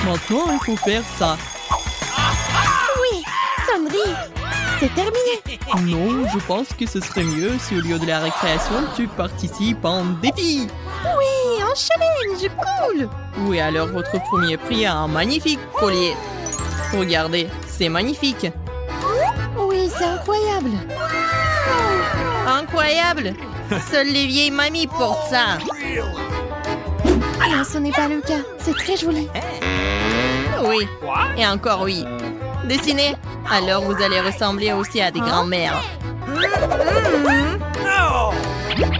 Maintenant, il faut faire ça. Oui, sonnerie. C'est terminé. Non, je pense que ce serait mieux si au lieu de la récréation, tu participes à un défi. Oui, un challenge, cool. Oui, alors votre premier prix a un magnifique collier. Regardez, c'est magnifique. Oui, c'est incroyable. Incroyable. Seules les vieilles mamies portent ça. Non, ce n'est pas le cas. C'est très joli. Oui, et encore oui. Dessinez. Alors vous allez ressembler aussi à des grands-mères.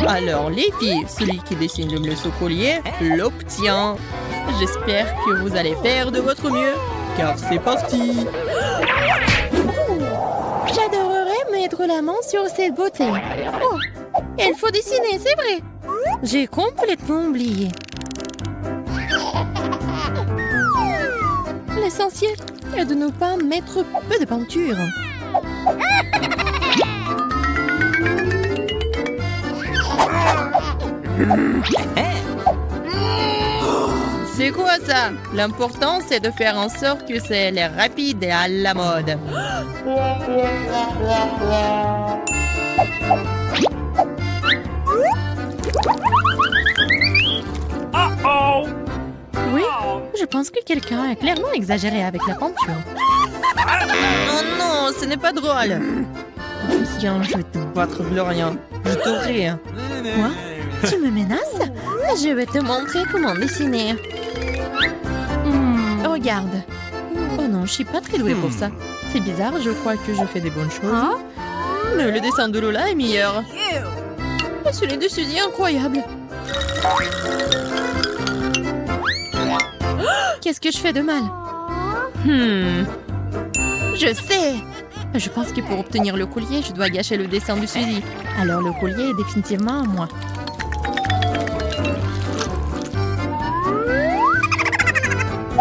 Alors les filles, celui qui dessine le mieux ce collier l'obtient. J'espère que vous allez faire de votre mieux, car c'est parti. J'adorerais mettre la main sur cette beauté. Oh, il faut dessiner, c'est vrai. J'ai complètement oublié. L'essentiel est de ne pas mettre peu de peinture. C'est quoi ça? L'important c'est de faire en sorte que c'est l'air rapide et à la mode. Oui, je pense que quelqu'un a clairement exagéré avec la peinture. Oh non, ce n'est pas drôle. Tiens, je vais te battre, Gloria. Je t'aurai. Quoi? Tu me menaces? Je vais te montrer comment dessiner. Regarde. Oh non, je suis pas très douée pour ça. C'est bizarre, je crois que je fais des bonnes choses. Mais le dessin de Lola est meilleur. Et celui de Suzy est incroyable. Qu'est-ce que je fais de mal? Je sais. Je pense que pour obtenir le collier, je dois gâcher le dessin de Suzy. Alors le collier est définitivement à moi.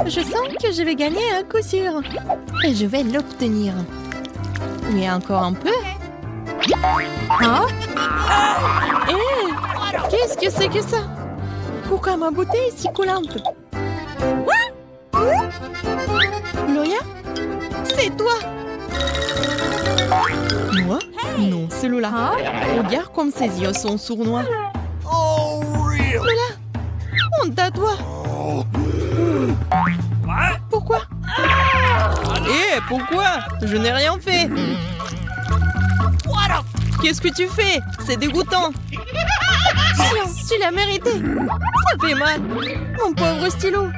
Je sens que je vais gagner à coup sûr. Et je vais l'obtenir. Mais encore un peu. Hein? Qu'est-ce que c'est que ça? Pourquoi ma bouteille est si collante? Gloria? C'est toi? Moi? Non, c'est Lola. Regarde comme ses yeux sont sournois. Lola? Honte à toi. Pourquoi? Pourquoi? Je n'ai rien fait. Qu'est-ce que tu fais? C'est dégoûtant. Tiens, tu l'as mérité. Ça fait mal. Mon pauvre stylo.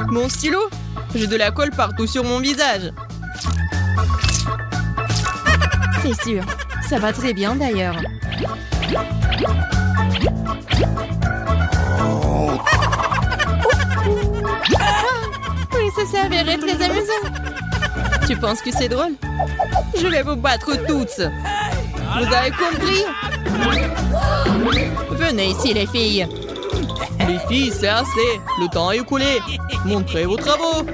Mon stylo? J'ai de la colle partout sur mon visage. C'est sûr. Ça va très bien d'ailleurs. Oui, ça s'est avéré très amusant. Tu penses que c'est drôle? Je vais vous battre toutes. Vous avez compris? Venez ici les filles. Les filles, c'est assez. Le temps est écoulé. Montrez vos travaux.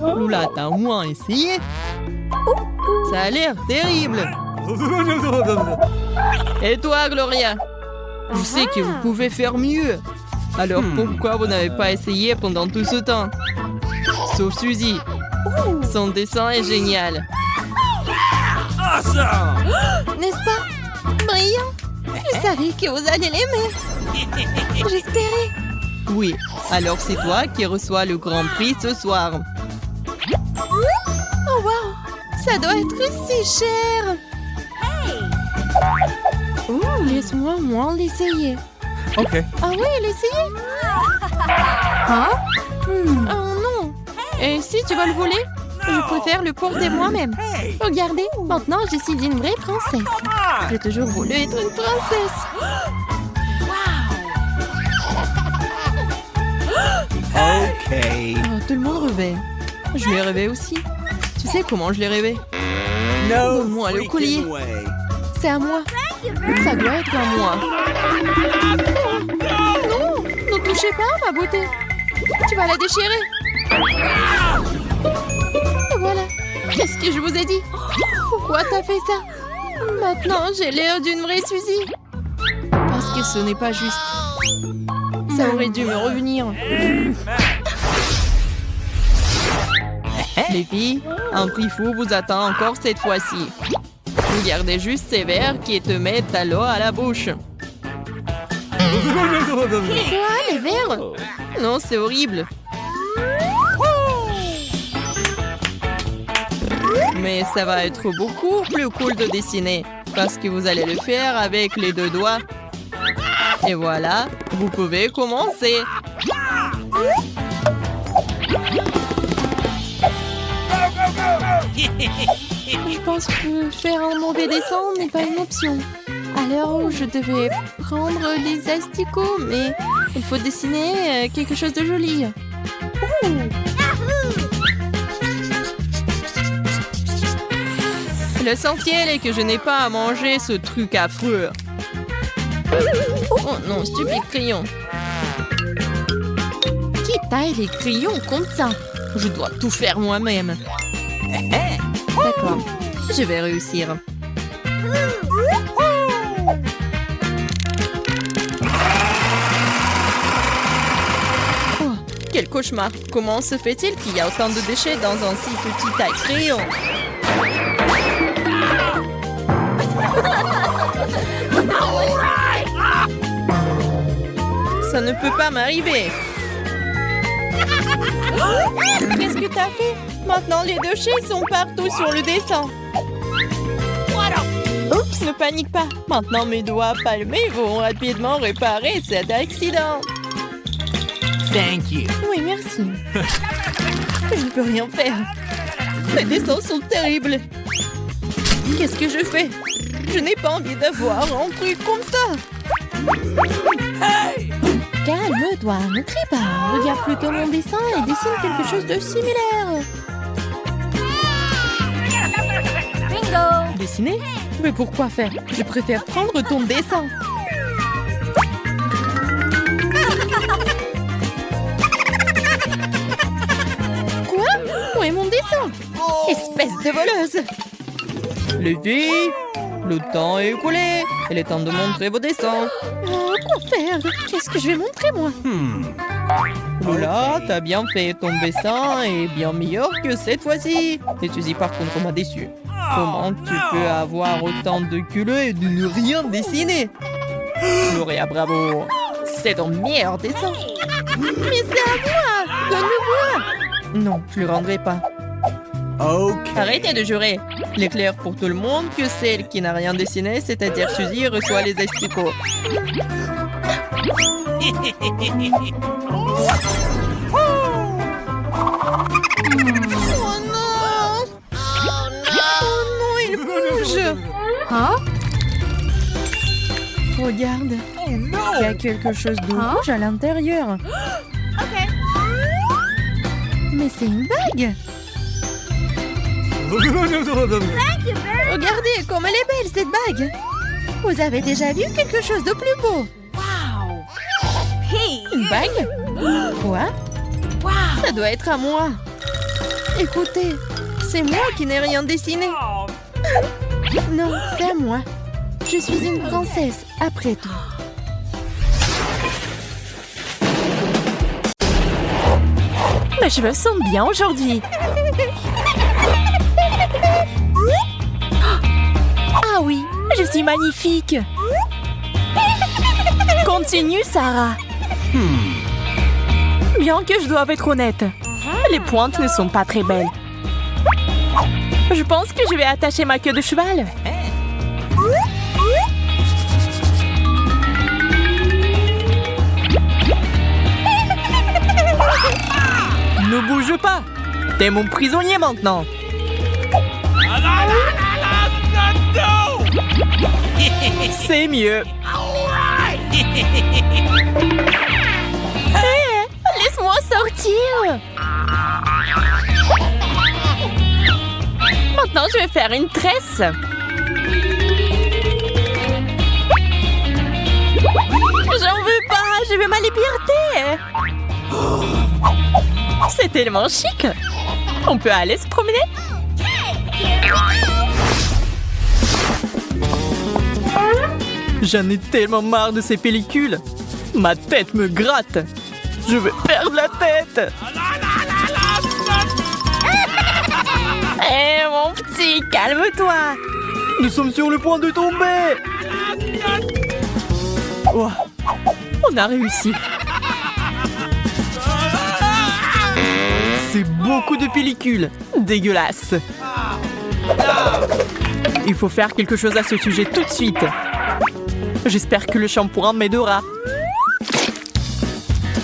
Lola, t'as au moins essayé? Ça a l'air terrible. Et toi, Gloria? Je sais que vous pouvez faire mieux. Alors pourquoi vous n'avez pas essayé pendant tout ce temps? Sauf Suzy. Son dessin est génial. N'est-ce pas? Brillant. Je savais que vous alliez l'aimer. J'espérais. Oui, alors c'est toi qui reçois le grand prix ce soir. Oh wow, ça doit être si cher. Laisse-moi moins l'essayer. Ok. Ah oui, l'essayer. Hein? Oh non. Et si tu vas le voler? Je préfère le porter moi-même. Regardez, maintenant je suis une vraie princesse. J'ai toujours voulu être une princesse. Ok. Oh, tout le monde rêvait. Je l'ai rêvé aussi. Tu sais comment je l'ai rêvé? No Donne-moi le collier. freaking way. C'est à moi. Ça doit être à moi. Non, ne touchez pas à ma beauté. Tu vas la déchirer. Et voilà. Qu'est-ce que je vous ai dit? Pourquoi t'as fait ça? Maintenant, j'ai l'air d'une vraie Suzy. Parce que ce n'est pas juste. Ça aurait dû me revenir. Les filles, un prix fou vous attend encore cette fois-ci. Regardez juste ces verres qui te mettent à l'eau à la bouche. Quoi, les verres? Non, c'est horrible. Mais ça va être beaucoup plus cool de dessiner. Parce que vous allez le faire avec les 2 doigts. Et voilà, vous pouvez commencer. Je pense que faire un mauvais dessin n'est pas une option. Alors, je devais prendre les asticots, mais il faut dessiner quelque chose de joli. L'essentiel est que je n'ai pas à manger ce truc affreux. Oh non, stupide crayon. Qui taille les crayons comme ça? Je dois tout faire moi-même. D'accord. Je vais réussir. Oh, quel cauchemar. Comment se fait-il qu'il y a autant de déchets dans un si petit taille crayon? Ça ne peut pas m'arriver. Qu'est-ce que t'as fait? Maintenant, les déchets sont partout sur le dessin. Oups, ne panique pas. Maintenant, mes doigts palmés vont rapidement réparer cet accident. Thank you. Oui, merci. Je ne peux rien faire. Les dessins sont terribles. Qu'est-ce que je fais? Je n'ai pas envie d'avoir un truc comme ça. Calme-toi, ne crie pas. Regarde plutôt mon dessin et dessine quelque chose de similaire. Bingo! Dessiner? Mais pourquoi faire? Je préfère prendre ton dessin. Quoi? Où est mon dessin? Espèce de voleuse! Les filles, le temps est écoulé. Il est temps de montrer vos dessins. Quoi faire? Qu'est-ce que je vais montrer, moi? Lola, t'as bien fait. Ton dessin est bien meilleur que cette fois-ci. Et Suzy, par contre, m'a déçu. Comment tu peux avoir autant de culot et de ne rien dessiner? Gloria, bravo. C'est ton meilleur dessin. Mais c'est à moi! Donne-le-moi! Non, je le rendrai pas. Okay. Arrêtez de jurer. Il est clair pour tout le monde que celle qui n'a rien dessiné, c'est-à-dire Suzy, reçoit les asticots. Oh non! Oh non, il bouge! Hein? Regarde, il y a quelque chose de rouge à l'intérieur. Mais c'est une bague! Regardez comme elle est belle, cette bague! Vous avez déjà vu quelque chose de plus beau? Une bague? Quoi? Ça doit être à moi. Écoutez, c'est moi qui n'ai rien dessiné. Non, c'est à moi. Je suis une princesse, après tout. Mes cheveux sont bien aujourd'hui. Ah oui, je suis magnifique. Continue, Sarah. Bien que je doive être honnête, les pointes ne sont pas très belles. Je pense que je vais attacher ma queue de cheval. Ne bouge pas. T'es mon prisonnier maintenant. C'est mieux. Laisse-moi sortir. Maintenant, je vais faire une tresse. J'en veux pas. Je veux ma liberté. C'est tellement chic. On peut aller se promener? J'en ai tellement marre de ces pellicules. Ma tête me gratte. Je vais perdre la tête. Hé, mon petit, calme-toi. Nous sommes sur le point de tomber. Oh, on a réussi. C'est beaucoup de pellicules. Dégueulasse. Il faut faire quelque chose à ce sujet tout de suite. J'espère que le shampoing m'aidera.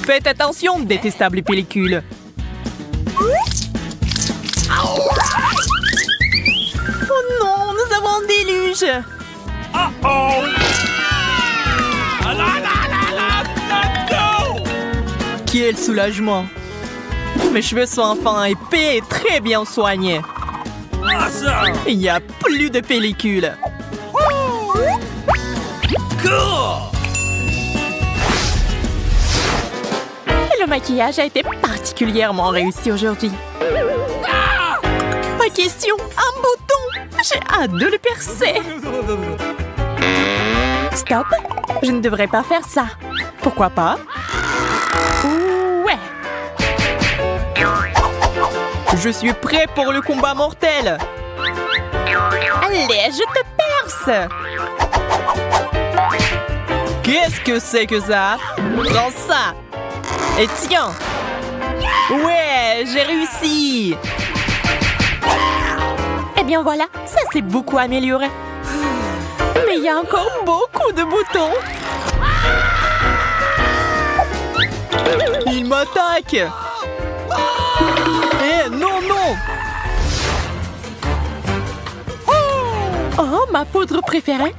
Faites attention, détestables pellicules. Oh non, nous avons un déluge. Quel soulagement. Mes cheveux sont enfin épais et très bien soignés. Il n'y a plus de pellicules. Le maquillage a été particulièrement réussi aujourd'hui. Pas question, un bouton. J'ai hâte de le percer. Stop, je ne devrais pas faire ça. Pourquoi pas? Ouais. Je suis prêt pour le combat mortel. Allez, je te perce. Qu'est-ce que c'est que ça? Prends ça. Et tiens. Ouais, j'ai réussi. Eh bien voilà, ça s'est beaucoup amélioré. Mais il y a encore beaucoup de boutons. Il m'attaque. Eh, non, non. Oh, ma poudre préférée.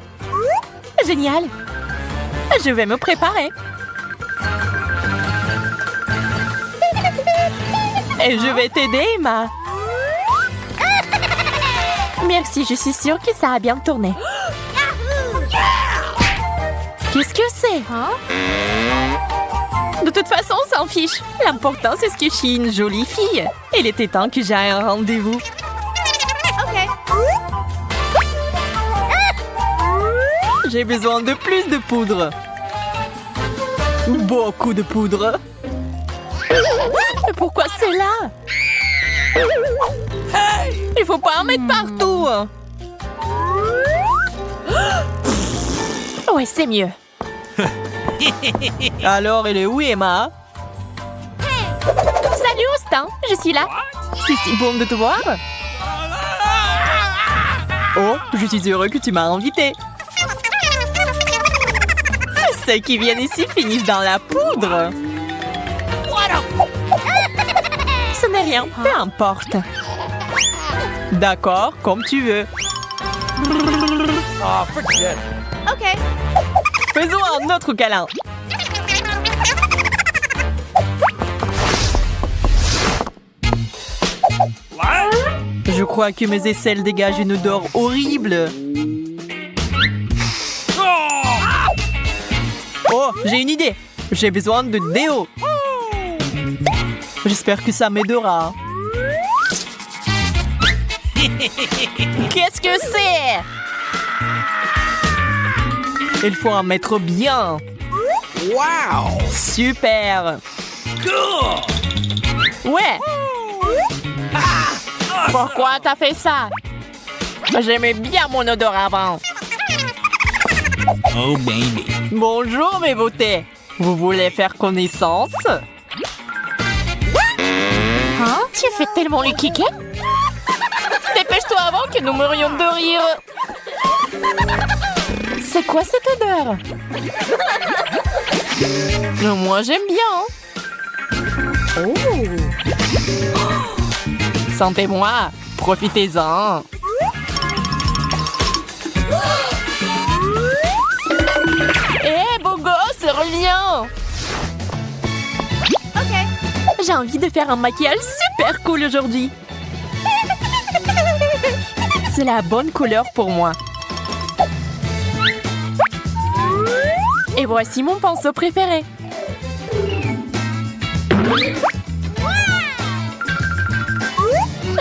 Génial. Je vais me préparer. Et je vais t'aider, Emma. Merci, je suis sûre que ça a bien tourné. Qu'est-ce que c'est? De toute façon, on s'en fiche. L'important, c'est ce que je suis une jolie fille. Il était temps que j'aille à un rendez-vous. J'ai besoin de plus de poudre. Beaucoup de poudre. Mais pourquoi c'est là? Il faut pas en mettre partout. Ouais, c'est mieux. Alors, elle est où, Emma? Salut, Austin. Je suis là. C'est si bon de te voir. Oh, je suis heureux que tu m'as invité. Ceux qui viennent ici finissent dans la poudre. Ce n'est rien. Peu importe. D'accord, comme tu veux. OK. Faisons un autre câlin. Je crois que mes aisselles dégagent une odeur horrible. Oh, j'ai une idée. J'ai besoin de déo. J'espère que ça m'aidera. Qu'est-ce que c'est? Il faut en mettre bien. Wow! Super. Ouais. Pourquoi t'as fait ça? J'aimais bien mon odeur avant. Oh, baby. Bonjour mes beautés. Vous voulez faire connaissance? Hein? Tu fais tellement le kiké? Dépêche-toi avant que nous mourions de rire. C'est quoi cette odeur? Moi, j'aime bien. Oh. Sentez-moi. Profitez-en. Hé, beau gosse, reviens! OK. J'ai envie de faire un maquillage super cool aujourd'hui. C'est la bonne couleur pour moi. Et voici mon pinceau préféré.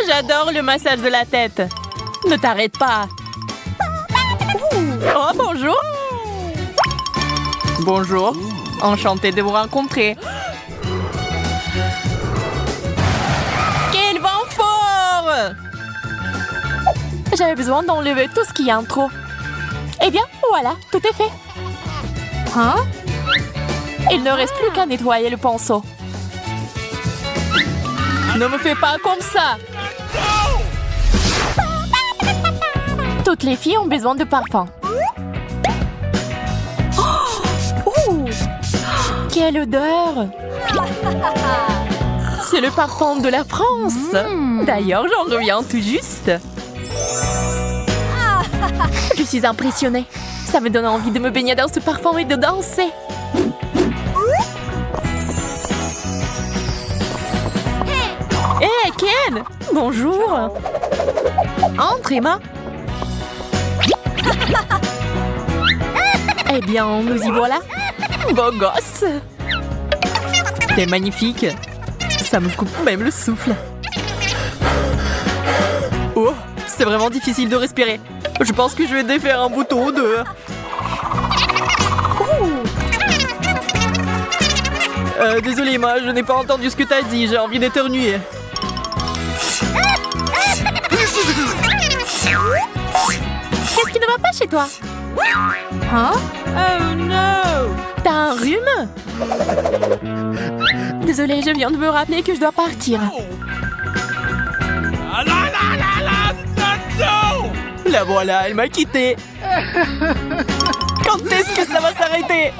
J'adore le massage de la tête. Ne t'arrête pas. Oh, bonjour. Bonjour, enchantée de vous rencontrer. Quel vent fort! J'avais besoin d'enlever tout ce qui est en trop. Eh bien, voilà, tout est fait. Hein? Il ne reste plus qu'à nettoyer le pinceau. Ne me fais pas comme ça! Toutes les filles ont besoin de parfum. Oh! Quelle odeur! C'est le parfum de la France. D'ailleurs, j'en reviens tout juste. Je suis impressionnée. Ça me donne envie de me baigner dans ce parfum et de danser. Hé, Ken! Bonjour! Entre, Emma. Eh bien, nous y voilà. Beau gosse! T'es magnifique. Ça me coupe même le souffle. Oh, c'est vraiment difficile de respirer. Je pense que je vais défaire un bouton ou deux. Désolé, Emma, je n'ai pas entendu ce que t'as dit. J'ai envie d'éternuer. Qu'est-ce qui ne va pas chez toi? Hein? Oh non! T'as un rhume? Désolée, je viens de me rappeler que je dois partir. La voilà, elle m'a quitté. Quand est-ce que ça va s'arrêter?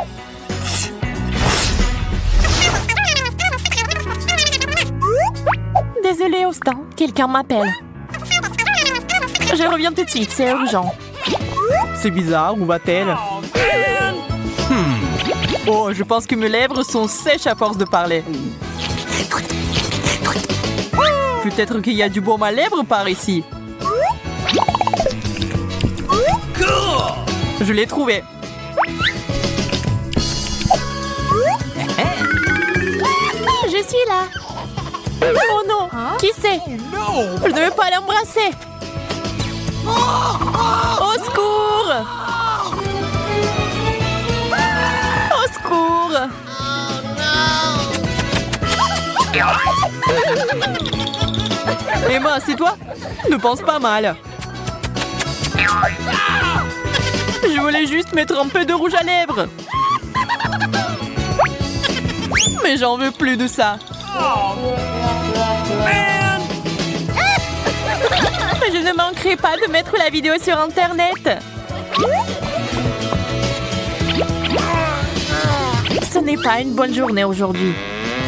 Désolée, Austin, quelqu'un m'appelle. Je reviens tout de suite, c'est urgent. C'est bizarre, où va-t-elle? Oh, je pense que mes lèvres sont sèches à force de parler. Peut-être qu'il y a du baume à lèvres par ici. Je l'ai trouvé. Je suis là. Oh non, qui c'est? Je ne veux pas l'embrasser. Au secours! Au secours! Emma, c'est toi? Ne pense pas mal. Je voulais juste mettre un peu de rouge à lèvres. Mais j'en veux plus de ça. Je ne manquerai pas de mettre la vidéo sur Internet. Ce n'est pas une bonne journée aujourd'hui.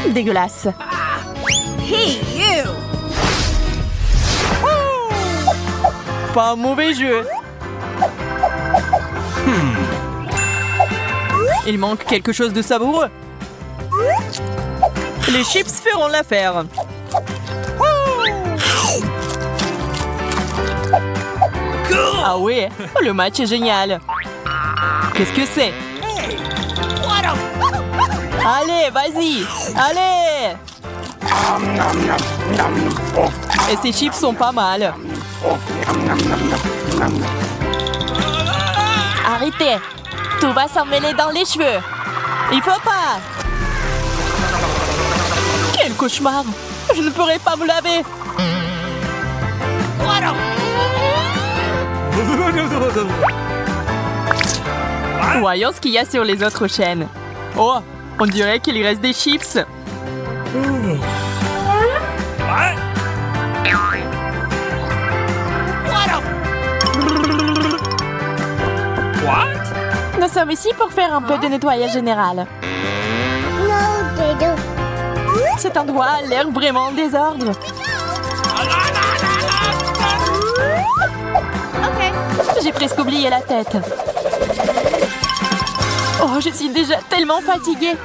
Dégueulasse. Hey, you! Pas un mauvais jeu. Il manque quelque chose de savoureux. Les chips feront l'affaire. Ah ouais, le match est génial. Qu'est-ce que c'est? Allez, vas-y. Allez. Et ces chips sont pas mal. Arrêtez. Tout va s'en mêler dans les cheveux. Il faut pas. Quel cauchemar. Je ne pourrai pas me laver. Voyons ce qu'il y a sur les autres chaînes. Oh, on dirait qu'il y reste des chips. Nous sommes ici pour faire un peu de nettoyage général. Cet endroit a l'air vraiment en désordre. J'ai presque oublié la tête. Oh, je suis déjà tellement fatiguée.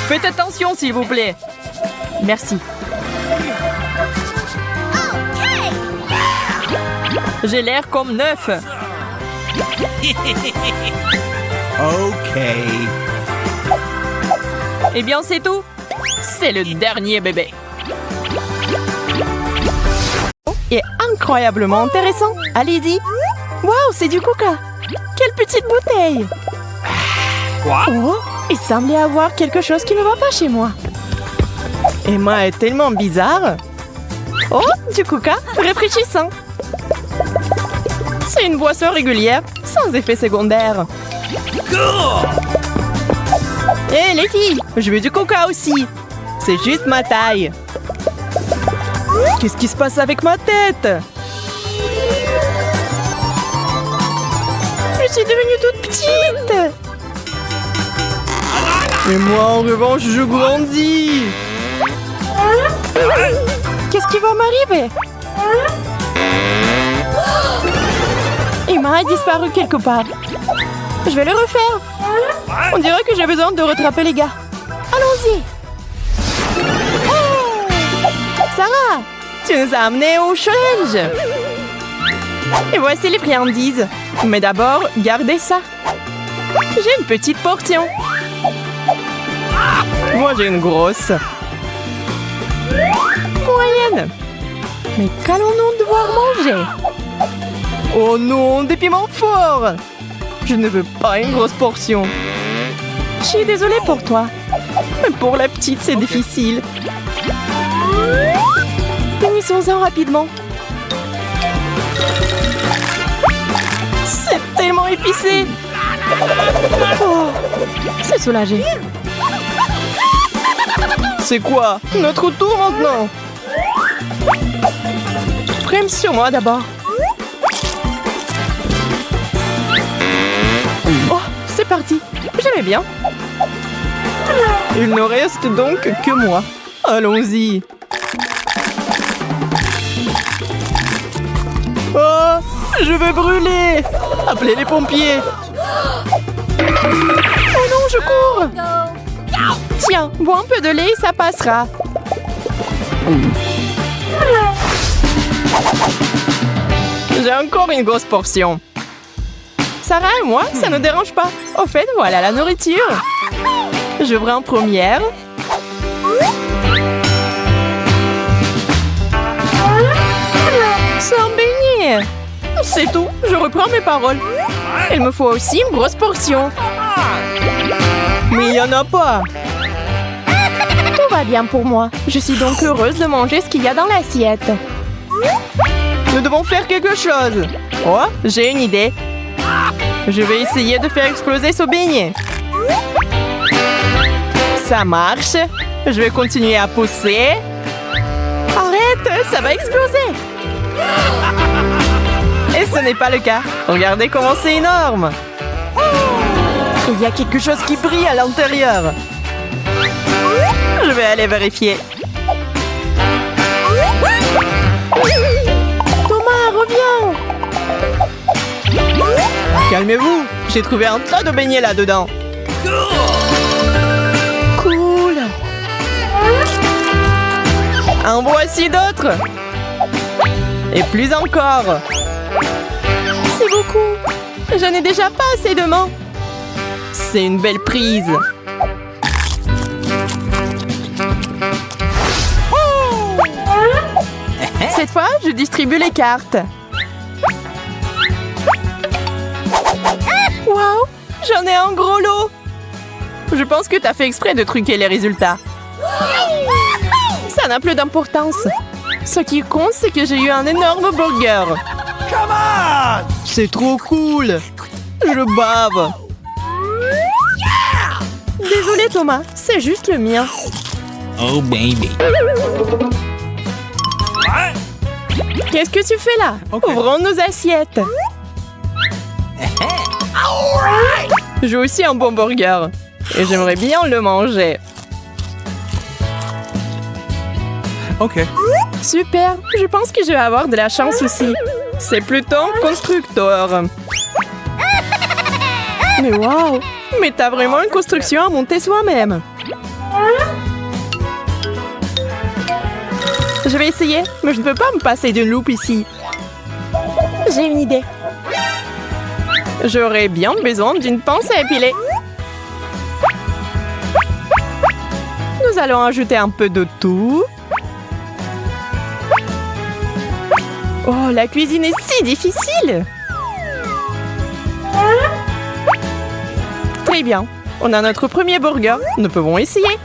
Faites attention, s'il vous plaît. Merci. J'ai l'air comme neuf. OK. Eh bien, c'est tout. C'est le dernier bébé. Et incroyablement intéressant. Allez-y. Waouh, c'est du coca. Quelle petite bouteille. Oh, il semblait avoir quelque chose qui ne va pas chez moi. Emma est tellement bizarre. Oh, du coca rafraîchissant. C'est une boisson régulière, sans effet secondaire. Hé, les filles, je veux du coca aussi. C'est juste ma taille. Qu'est-ce qui se passe avec ma tête? Je suis devenue toute petite. Et moi, en revanche, je grandis. Qu'est-ce qui va m'arriver? Emma a disparu quelque part. Je vais le refaire. On dirait que j'ai besoin de rattraper les gars. Allons-y. Oh! Sarah, tu nous as amenés au challenge. Et voici les friandises. Mais d'abord, gardez ça. J'ai une petite portion. Moi, j'ai une grosse. Moyenne. Mais qu'allons-nous devoir manger? Oh non, des piments forts. Je ne veux pas une grosse portion. Je suis désolée pour toi. Mais pour la petite, c'est difficile. Finissons-en rapidement. C'est tellement épicé. Oh, c'est soulagé. C'est quoi? Notre tour maintenant. Prime sur moi d'abord. Oh, c'est parti. J'aimais bien. Il ne reste donc que moi. Allons-y. Oh, je vais brûler. Appelez les pompiers. Oh non, je cours. Tiens, bois un peu de lait et ça passera. J'ai encore une grosse portion. Sarah et moi, ça ne dérange pas. Au fait, voilà la nourriture. Je prends en première. C'est un beignet. C'est tout, je reprends mes paroles. Il me faut aussi une grosse portion. Mais il n'y en a pas. Tout va bien pour moi. Je suis donc heureuse de manger ce qu'il y a dans l'assiette. Nous devons faire quelque chose. Oh, j'ai une idée. Je vais essayer de faire exploser ce beignet. Ça marche. Je vais continuer à pousser. Arrête, ça va exploser. Et ce n'est pas le cas. Regardez comment c'est énorme. Il y a quelque chose qui brille à l'intérieur. Je vais aller vérifier. Thomas, reviens. Calmez-vous. J'ai trouvé un tas de beignets là-dedans. Cool. En voici d'autres. Et plus encore. C'est beaucoup. Je n'ai déjà pas assez de mains. C'est une belle prise. Cette fois, je distribue les cartes. Waouh, j'en ai un gros lot. Je pense que tu as fait exprès de truquer les résultats. Ça n'a plus d'importance. Ce qui compte, c'est que j'ai eu un énorme burger. C'est trop cool. Je bave. Désolé Thomas, c'est juste le mien. Oh baby. Qu'est-ce que tu fais là? Ouvrons nos assiettes. J'ai aussi un bon burger. Et j'aimerais bien le manger. Ok. Super, je pense que je vais avoir de la chance aussi. C'est plutôt constructeur. Mais waouh! Mais t'as vraiment une construction à monter soi-même. Je vais essayer, mais je ne peux pas me passer d'une loupe ici. J'ai une idée. J'aurais bien besoin d'une pince à épiler. Nous allons ajouter un peu de tout. Oh, la cuisine est si difficile! Très bien. On a notre premier burger. Nous pouvons essayer.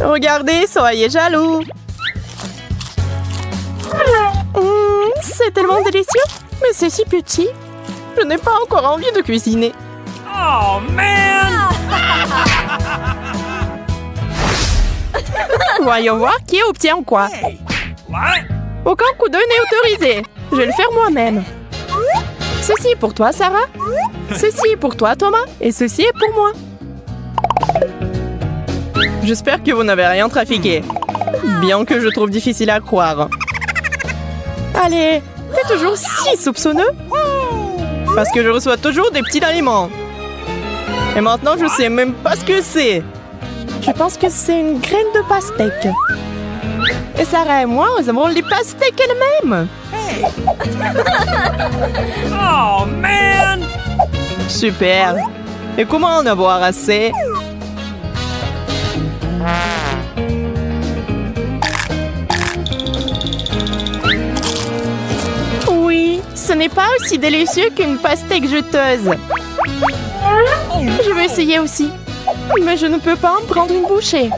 Regardez, soyez jaloux. C'est tellement délicieux. Mais c'est si petit. Je n'ai pas encore envie de cuisiner. Oh, man! Voyons voir qui obtient quoi. What? Aucun coup d'œil n'est autorisé. Je vais le faire moi-même. Ceci est pour toi, Sarah. Ceci est pour toi, Thomas. Et ceci est pour moi. J'espère que vous n'avez rien trafiqué. Bien que je trouve difficile à croire. Allez, t'es toujours si soupçonneux. Parce que je reçois toujours des petits aliments. Et maintenant, je sais même pas ce que c'est. Je pense que c'est une graine de pastèque. Et Sarah et moi, nous avons les pastèques elles-mêmes. Oh, man! Super. Et comment en avoir assez? Oui, ce n'est pas aussi délicieux qu'une pastèque jeteuse. Je vais essayer aussi. Mais je ne peux pas en prendre une bouchée.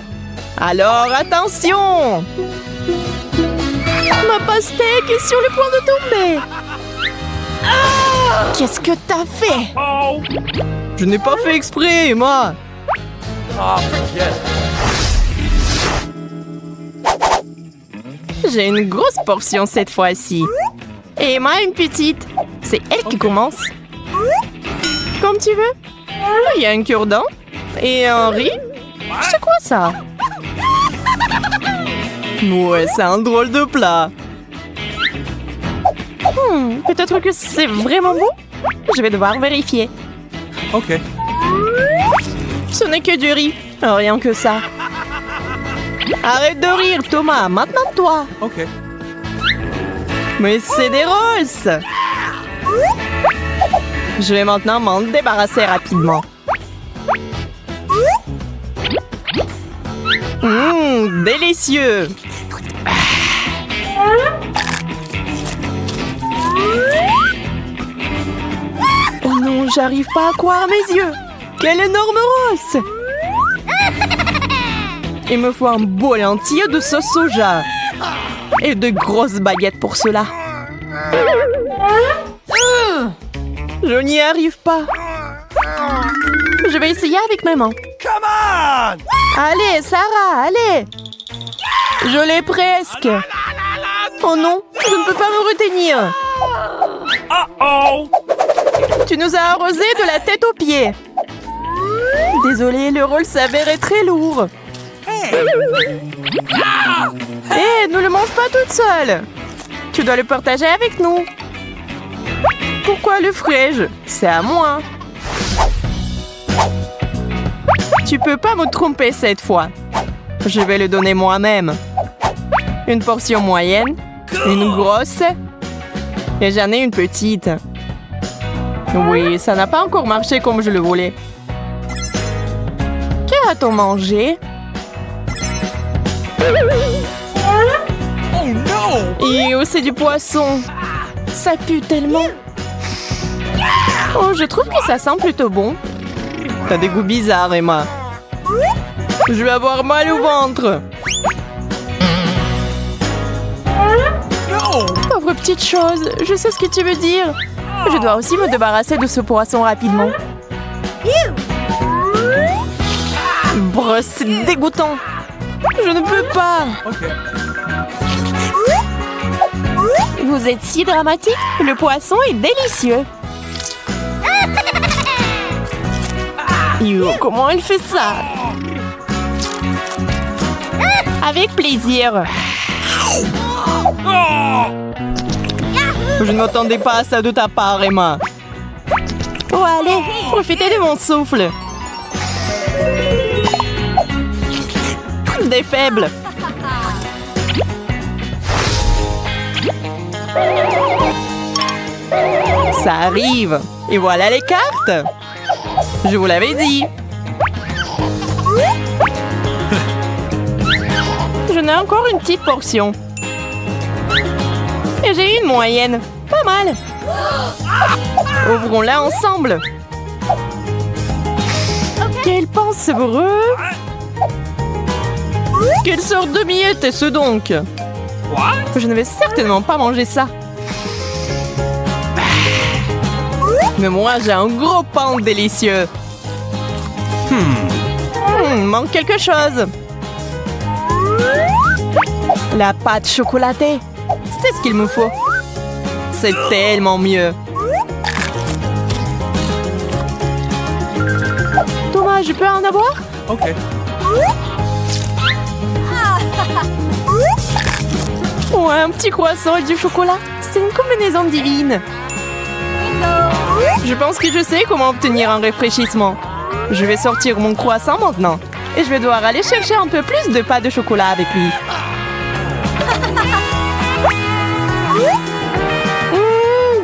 Alors, attention! Ma pastèque est sur le point de tomber. Qu'est-ce que t'as fait? Oh! Je n'ai pas fait exprès, Emma. Oh, forget. J'ai une grosse portion cette fois-ci. Et Emma une petite. C'est elle qui commence. Comme tu veux. Il y a un cure-dent et un riz. C'est quoi ça? Ouais, c'est un drôle de plat. Peut-être que c'est vraiment bon. Je vais devoir vérifier. OK. Ce n'est que du riz. Rien que ça. Arrête de rire, Thomas. Maintenant, toi. OK. Mais c'est des roses. Je vais maintenant m'en débarrasser rapidement. Délicieux. Oh non, j'arrive pas à croire mes yeux. Quelle énorme rose. Il me faut un bol entier de sauce soja. Et de grosses baguettes pour cela. Je n'y arrive pas. Je vais essayer avec mes mains. Come on! Allez, Sarah, allez. Je l'ai presque. Oh non, je ne peux pas me retenir. Uh-oh! Tu nous as arrosé de la tête aux pieds. Désolée, le rôle s'avérait très lourd. Hé, ne le mange pas toute seule. Tu dois le partager avec nous. Pourquoi le ferais-je? C'est à moi. Tu peux pas me tromper cette fois. Je vais le donner moi-même. Une portion moyenne, une grosse, et j'en ai une petite. Oui, ça n'a pas encore marché comme je le voulais. Que a-t-on mangé? Oh no! Et c'est du poisson. Ça pue tellement. Oh, je trouve que ça sent plutôt bon. T'as des goûts bizarres, Emma. Je vais avoir mal au ventre. No! Pauvre petite chose, je sais ce que tu veux dire. Je dois aussi me débarrasser de ce poisson rapidement. Brrr, c'est dégoûtant. Je ne peux pas. OK. Vous êtes si dramatique. Le poisson est délicieux. Yo, comment elle fait ça? Avec plaisir. Oh! Je ne m'attendais pas à ça de ta part, Emma. Oh, allez, profitez de mon souffle. Des faibles. Ça arrive. Et voilà les cartes. Je vous l'avais dit. Je n'ai encore une petite portion. Et j'ai une moyenne. Pas mal. Ouvrons-la ensemble. il pense savoureux. Quelle sorte de miette est-ce donc? Je ne vais certainement pas manger ça. Mais moi, j'ai un gros pain délicieux. Manque quelque chose. La pâte chocolatée. C'est ce qu'il me faut. C'est tellement mieux. Thomas, je peux en avoir? Okay. Oh, un petit croissant et du chocolat. C'est une combinaison divine. Je pense que je sais comment obtenir un rafraîchissement. Je vais sortir mon croissant maintenant. Et je vais devoir aller chercher un peu plus de pâte de chocolat avec lui.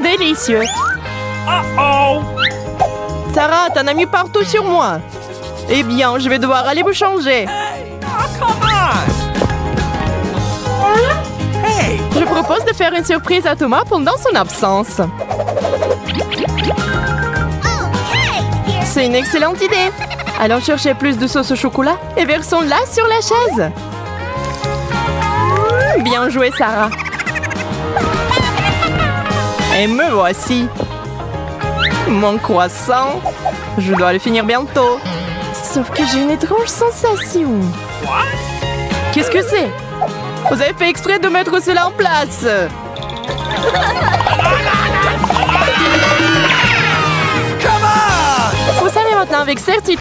Délicieux. Uh-oh! Sarah, t'en as mis partout sur moi. Eh bien, je vais devoir aller me changer. Come on! Hey! Je propose de faire une surprise à Thomas pendant son absence. C'est une excellente idée. Allons chercher plus de sauce au chocolat et versons-la sur la chaise. Bien joué, Sarah. Et me voici. Mon croissant. Je dois le finir bientôt. Sauf que j'ai une étrange sensation. Qu'est-ce que c'est? Vous avez fait exprès de mettre cela en place. Come on! Vous savez maintenant avec certitude